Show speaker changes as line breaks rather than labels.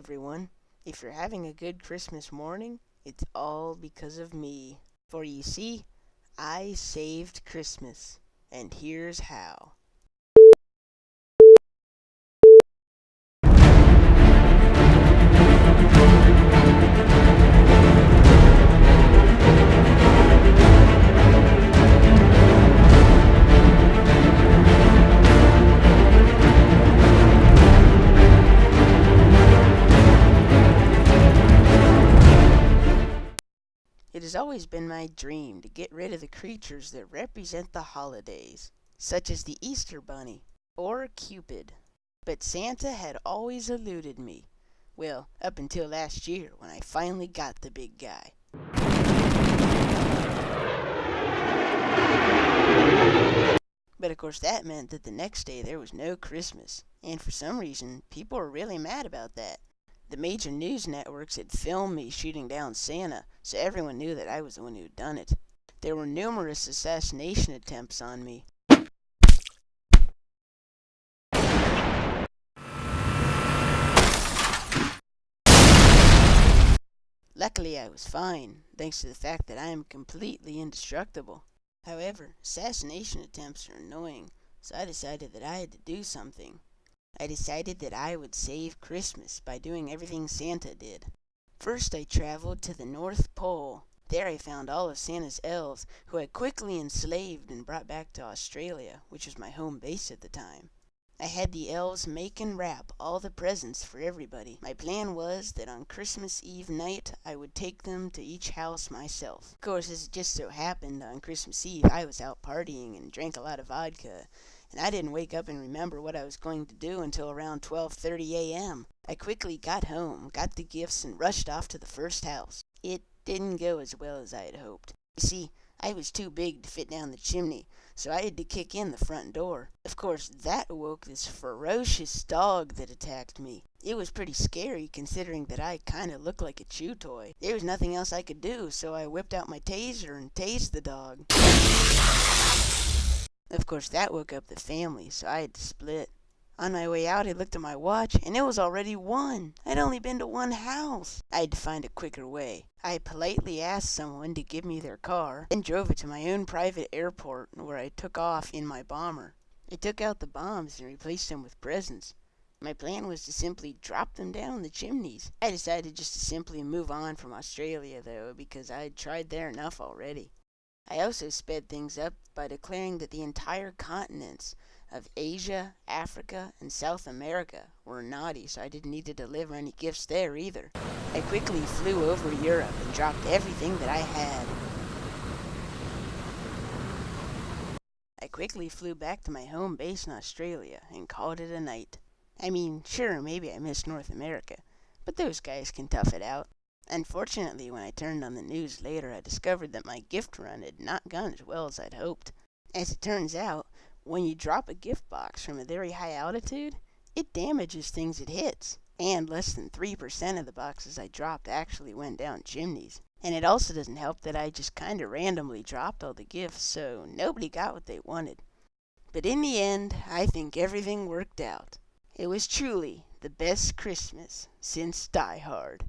everyone. If you're having a good Christmas morning, it's all because of me. For you see, I saved Christmas. And here's how. It has always been my dream to get rid of the creatures that represent the holidays, such as the Easter Bunny or Cupid. But Santa had always eluded me. Well, up until last year when I finally got the big guy. But of course that meant that the next day there was no Christmas, and for some reason people were really mad about that. The major news networks had filmed me shooting down Santa, so everyone knew that I was the one who had done it. There were numerous assassination attempts on me. Luckily I was fine, thanks to the fact that I am completely indestructible. However, assassination attempts are annoying, so I decided that I had to do something. I decided that I would save Christmas by doing everything Santa did. First I traveled to the North Pole. There I found all of Santa's elves, who I quickly enslaved and brought back to Australia, which was my home base at the time. I had the elves make and wrap all the presents for everybody. My plan was that on Christmas Eve night I would take them to each house myself. Of course, as it just so happened, on Christmas Eve I was out partying and drank a lot of vodka, and I didn't wake up and remember what I was going to do until around 12:30 a.m. I quickly got home, got the gifts, and rushed off to the first house. It didn't go as well as I had hoped. You see, I was too big to fit down the chimney, so I had to kick in the front door. Of course, that awoke this ferocious dog that attacked me. It was pretty scary, considering that I kind of looked like a chew toy. There was nothing else I could do, so I whipped out my taser and tased the dog. Of course, that woke up the family, so I had to split. On my way out, I looked at my watch, and it was already 1. I'd only been to one house. I had to find a quicker way. I politely asked someone to give me their car, then drove it to my own private airport, where I took off in my bomber. I took out the bombs and replaced them with presents. My plan was to simply drop them down the chimneys. I decided just to simply move on from Australia, though, because I had tried there enough already. I also sped things up by declaring that the entire continents of Asia, Africa, and South America were naughty, so I didn't need to deliver any gifts there either. I quickly flew over Europe and dropped everything that I had. I quickly flew back to my home base in Australia and called it a night. I mean, sure, maybe I missed North America, but those guys can tough it out. Unfortunately, when I turned on the news later, I discovered that my gift run had not gone as well as I'd hoped. As it turns out, when you drop a gift box from a very high altitude, it damages things it hits. And less than 3% of the boxes I dropped actually went down chimneys. And it also doesn't help that I just kind of randomly dropped all the gifts, so nobody got what they wanted. But in the end, I think everything worked out. It was truly the best Christmas since Die Hard.